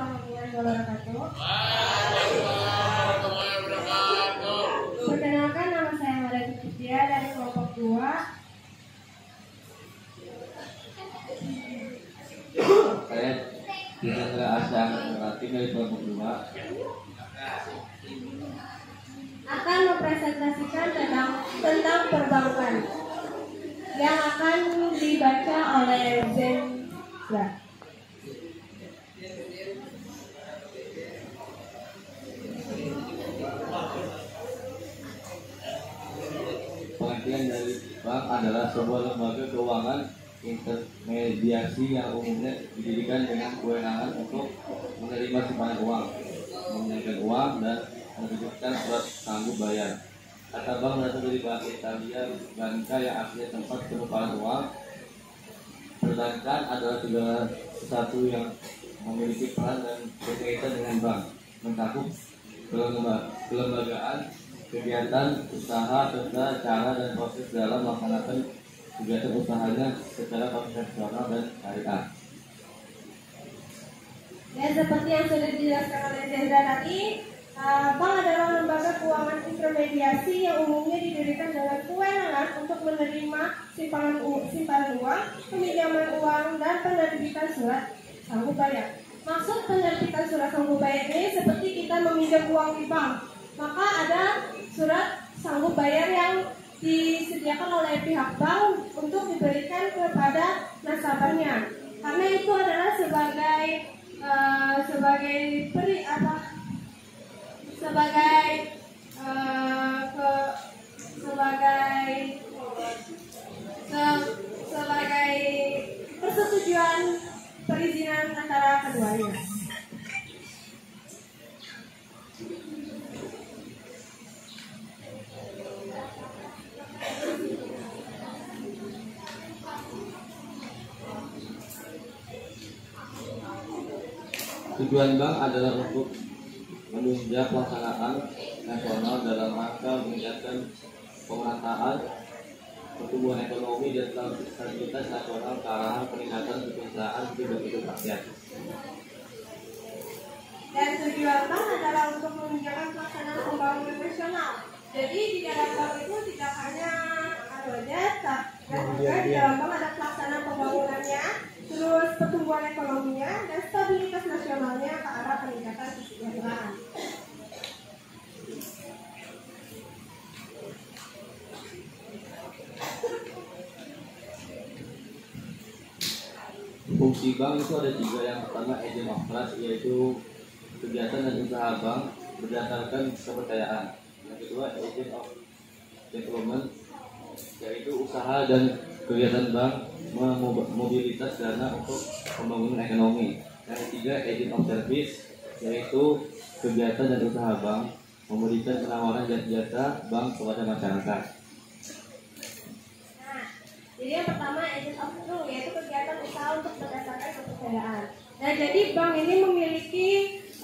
warahmatullahi wabarakatuh. Perkenalkan, nama saya Maria Putria dari kelompok 2. Saya Hendra Asyang dari kelompok 2 akan mempresentasikan tentang perbankan yang akan dibaca oleh Zendra. Pengertian dari bank adalah sebuah lembaga keuangan intermediasi yang umumnya didirikan dengan kewenangan untuk menerima simpanan uang, menyampaikan uang, dan menerbitkan surat sanggup bayar. Kata bank berasal dari bahasa Italia banca yang artinya tempat penukaran uang. Perbankan adalah segala sesuatu yang memiliki peran dan berkaitan dengan bank, mencakup kelembagaan, kegiatan usaha, serta cara dan proses dalam melaksanakan kegiatan usahanya secara konvensional dan syariah. Dan seperti yang sudah dijelaskan oleh Zendra tadi, bank adalah lembaga keuangan intermediasi yang umumnya didirikan dengan kewenangan untuk menerima simpanan uang, peminjaman uang, dan penerbitan surat sanggup bayar. Maksud penerbitan surat sanggup bayar ini seperti kita meminjam uang di bank, maka ada surat sanggup bayar yang disediakan oleh pihak bank untuk diberikan kepada nasabahnya. Karena itu adalah sebagai persetujuan perizinan antara keduanya. Tujuan bank adalah untuk menunjang pelaksanaan nasional dalam rangka meningkatkan pemerataan pertumbuhan ekonomi dan stabilitas nasional ke arah peningkatan kesejahteraan hidup rakyat. Dan tujuan bank adalah untuk menunjang pelaksanaan pembangunan nasional. Jadi di dalam bank itu tidak hanya data, dan juga di dalam bank ada pelaksanaan pembangunannya, terus pertumbuhan ekonominya, dan stabilitas nasionalnya ke arah peningkatan kesejahteraan. Fungsi bank itu ada 3. Yang pertama agent of trust, yaitu kegiatan dan usaha bank berdasarkan kepercayaan. Yang kedua agent of development, yaitu usaha dan kegiatan bank memobilitas dana untuk pembangunan ekonomi. Yang ketiga agent of service, yaitu kegiatan dan usaha bank memberikan penawaran jasa bank kepada masyarakat. Jadi yang pertama agent of trust, yaitu kegiatan usaha untuk berdasarkan kepercayaan. Nah, jadi bank ini memiliki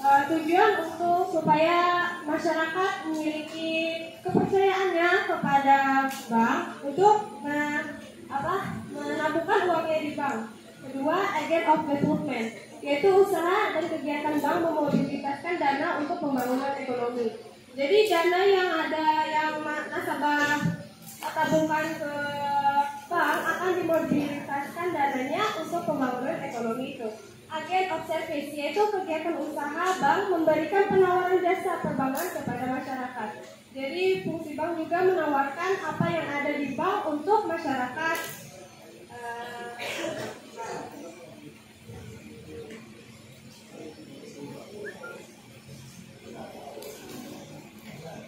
tujuan untuk supaya masyarakat memiliki kepercayaannya kepada bank untuk menabungkan uangnya di bank. Kedua, agent of development, yaitu usaha dan kegiatan bank memobilisasikan dana untuk pembangunan ekonomi. Jadi dana yang ada yang nasabah tabungkan ke bank akan dimobilisasikan dananya untuk pembangunan ekonomi itu. Agen of service, yaitu kegiatan usaha bank memberikan penawaran jasa perbankan kepada masyarakat. Jadi fungsi bank juga menawarkan apa yang ada di bank untuk masyarakat.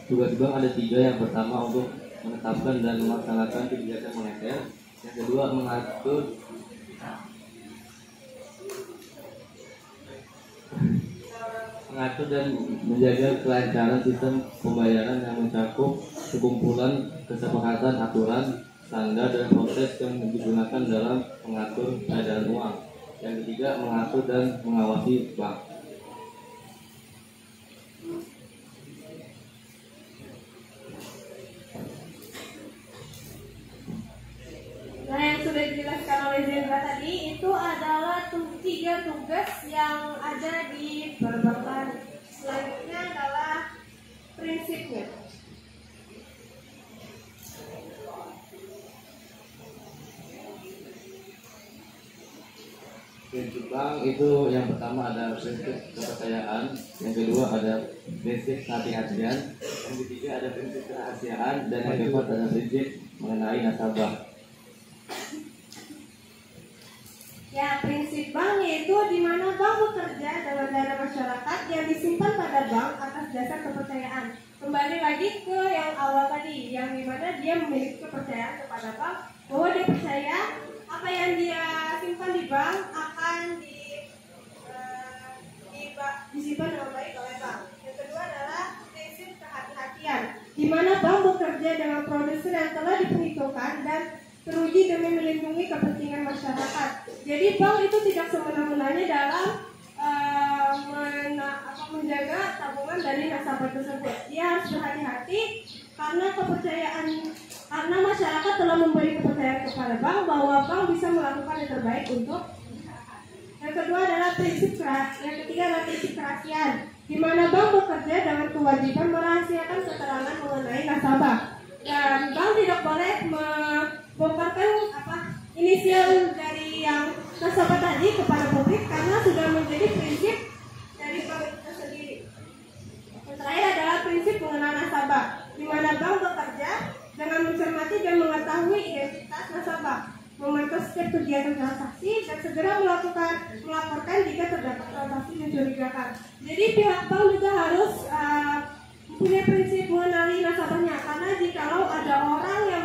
Tugas bank ada 3. Yang pertama untuk menetapkan dan melaksanakan kebijakan moneter. Yang kedua mengatur dan menjaga kelancaran sistem pembayaran yang mencakup sekumpulan kesepakatan, aturan, standar, dan proses yang digunakan dalam mengatur peredaran uang. Yang ketiga mengatur dan mengawasi bank. Nah, yang sudah dijelaskan oleh Zendra tadi itu adalah 3 tugas yang ada di perbankan. Selanjutnya adalah prinsipnya. Prinsip bank itu yang pertama ada prinsip kepercayaan, yang kedua ada prinsip kehati-hatian, yang ketiga ada prinsip kerahasiaan, dan yang keempat ada prinsip mengenai nasabah. Ya, prinsip bank yaitu di mana bank bekerja dengan dana masyarakat yang disimpan pada bank atas dasar kepercayaan. Kembali lagi ke yang awal tadi, yang dimana dia memiliki kepercayaan kepada bank bahwa dia percaya apa yang dia simpan di bank akan disimpan dengan baik oleh bank. Yang kedua adalah prinsip kehati-hatian, di mana bank bekerja dengan prosedur yang telah diperhitungkan dan teruji demi melindungi kepentingan masyarakat. Jadi bank itu tidak semena-menanya dalam menjaga tabungan dari nasabah tersebut. Dia harus berhati-hati karena masyarakat telah memberi kepercayaan kepada bank bahwa bank bisa melakukan yang terbaik untuk masyarakat. Yang kedua adalah yang ketiga adalah prinsip kerahasiaan, di mana bank bekerja dengan kewajiban merahasiakan keterangan mengenai nasabah. Dan bank tidak boleh membongkarkan inisial dari yang nasabah tadi kepada publik karena sudah menjadi prinsip dari bank itu sendiri. Yang terakhir adalah prinsip mengenal nasabah, di mana bank bekerja dengan mencermati dan mengetahui identitas nasabah, memantau setiap kegiatan transaksi dan segera melaporkan jika terdapat transaksi mencurigakan. Jadi pihak bank juga harus punya prinsip mengenali nasabahnya, karena jikalau ada orang yang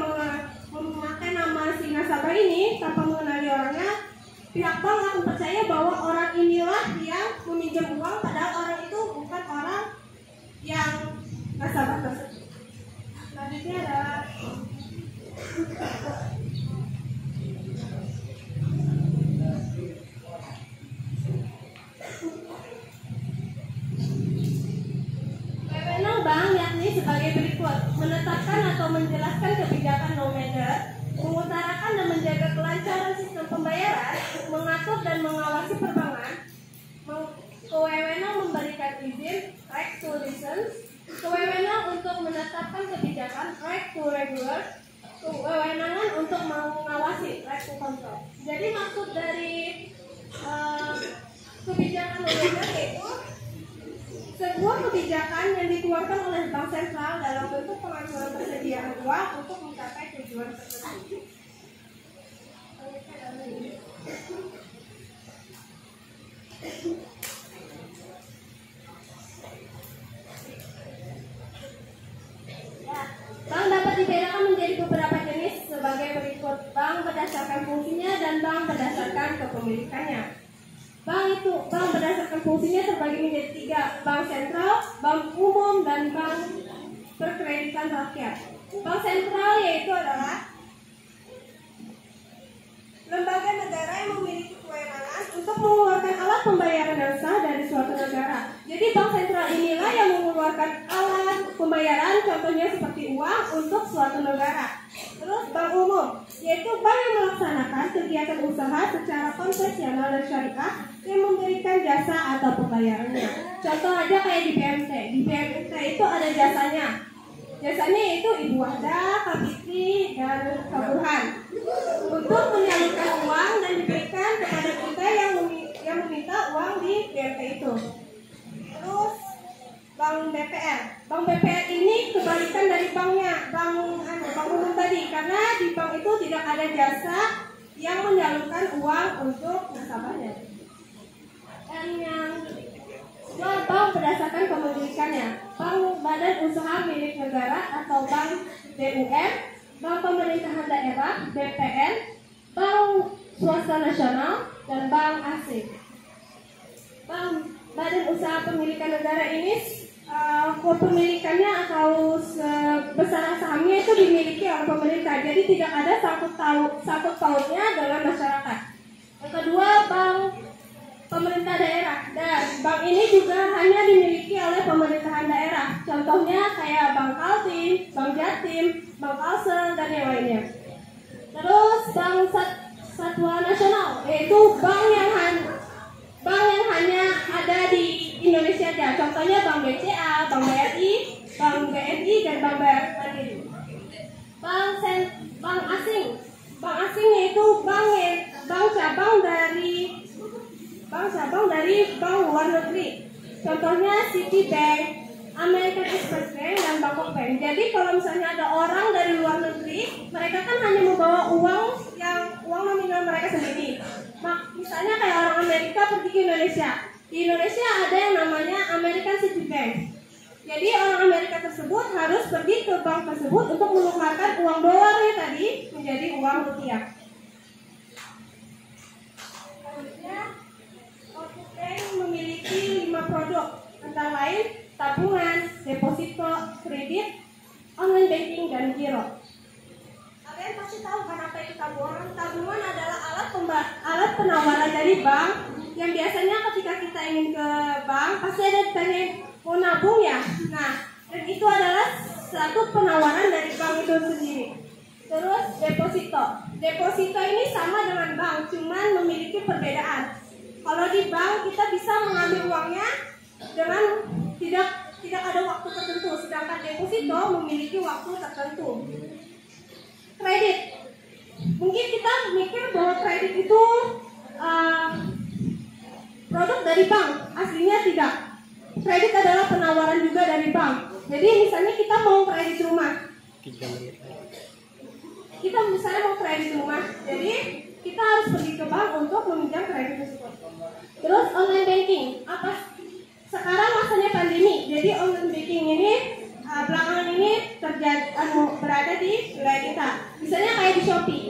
memakai nama si nasabah ini tanpa mengenali orangnya, pihak bank akan percaya bahwa orang inilah yang meminjam uang, padahal orang itu bukan orang yang nasabah tersebut. Selanjutnya adalah wewenang bank yakni sebagai berikut: menetapkan atau menjelaskan kebijakan no-manager, mengutarakan dan menjaga kelancaran sistem pembayaran, mengatur dan mengawasi perbankan, kewenang memberikan izin, right to license, kewenangan untuk menetapkan kebijakan, right to regulate, kewenangan untuk mengawasi, right to control. Jadi maksud dari kebijakan no-manager yaitu sebuah kebijakan yang dikeluarkan oleh Bank Sentral dalam bentuk pengaturan persediaan uang untuk mencapai tujuan tertentu. Bank dapat dibedakan menjadi beberapa jenis sebagai berikut: bank berdasarkan fungsinya dan bank berdasarkan kepemilikannya. Bank berdasarkan fungsinya terbagi menjadi 3: bank sentral, bank umum, dan bank perkreditan rakyat. Bank sentral yaitu adalah lembaga negara yang memiliki kewenangan untuk mengeluarkan alat pembayaran yang sah dari suatu negara. Jadi bank sentral inilah yang mengeluarkan alat pembayaran, contohnya seperti uang, untuk suatu negara. Terus bank umum yaitu bank yang melaksanakan kegiatan usaha secara konvensional dan syariah yang memberikan jasa atau pembayarannya. Contoh aja kayak di BMT. Di BMT itu ada jasanya. Jasanya yaitu Ibu Wahda, Kabiti, dan Kaburhan untuk menyalurkan uang dan diberikan kepada kita yang meminta uang di BMT itu. Terus Bank BPR. Bank BPR ini kebalikan dari bank umum tadi, karena di bank itu tidak ada jasa yang menyalurkan uang untuk nasabahnya. Dan yang kedua, bank berdasarkan kepemilikannya. Bank badan usaha milik negara atau bank BUM, bank pemerintahan daerah BPN, bank swasta nasional, dan bank asing. Bank badan usaha pemilikan negara ini kepemilikannya atau besar sahamnya itu dimiliki oleh pemerintah, jadi tidak ada sangkut pautnya dengan masyarakat. Yang kedua, bank pemerintah daerah, dan bank ini juga hanya dimiliki oleh pemerintahan daerah, contohnya kayak Bank Kaltim, Bank Jatim, Bank Kalsel, dan yang lainnya. Terus bank satwa nasional, yaitu bank BCA, Bank BRI, Bank BNI, dan Bank Mandiri. Bank asing yaitu bank cabang dari bank luar negeri. Contohnya Citibank, American Express Bank, dan Bangkok Bank. Jadi kalau misalnya ada orang dari luar negeri, mereka kan hanya membawa uang nominal mereka sendiri. Misalnya kayak orang Amerika pergi ke Indonesia. Di Indonesia ada yang namanya American Citibank. Jadi orang Amerika tersebut harus pergi ke bank tersebut untuk menukarkan uang dolarnya tadi menjadi uang rupiah. Selanjutnya, Output Bank memiliki 5 produk, antara lain tabungan, deposito, kredit, online banking, dan giro. Kalian pasti tahu kan apa itu tabungan? Tabungan adalah alat penawaran dari bank yang biasanya ketika kita ingin ke bank pasti ada ditanya mau nabung ya. Nah, dan itu adalah satu penawaran dari bank itu sendiri. Terus deposito ini sama dengan bank, cuman memiliki perbedaan. Kalau di bank kita bisa mengambil uangnya dengan tidak ada waktu tertentu, sedangkan deposito memiliki waktu tertentu. Kredit, mungkin kita mikir bahwa kredit itu produk dari bank, aslinya tidak. Kredit adalah penawaran juga dari bank. Jadi misalnya kita mau kredit rumah, jadi kita harus pergi ke bank untuk meminjam kredit tersebut. Terus online banking, sekarang masanya pandemi, jadi online banking ini belakangan ini berada di wilayah kita. Misalnya kayak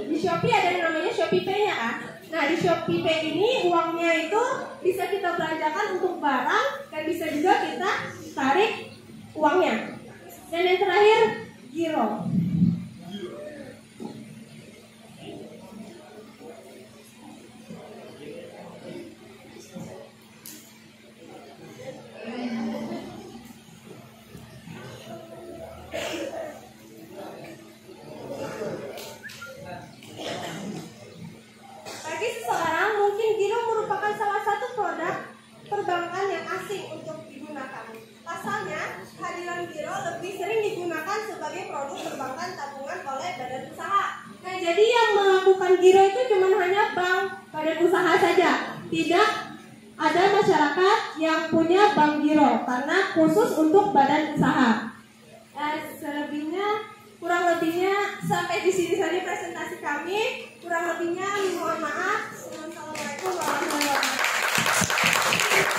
di Shopee ada yang namanya Shopee Pay-nya kan. Nah, di Shopee Pay ini uangnya itu bisa kita belanjakan untuk barang dan bisa juga kita tarik uangnya. Dan yang terakhir, giro. Bagi seseorang, mungkin giro merupakan salah satu produk perbankan yang asing untuk digunakan. Pasalnya, kehadiran giro lebih sering digunakan sebagai produk perbankan tabungan oleh badan usaha. Nah, jadi yang melakukan giro itu cuma hanya bank, badan usaha saja. Tidak ada masyarakat yang punya bank giro karena khusus untuk badan usaha. Kurang lebihnya sampai di sini saja presentasi kami. Kurang lebihnya mohon maaf. Wassalamualaikum warahmatullahi wabarakatuh.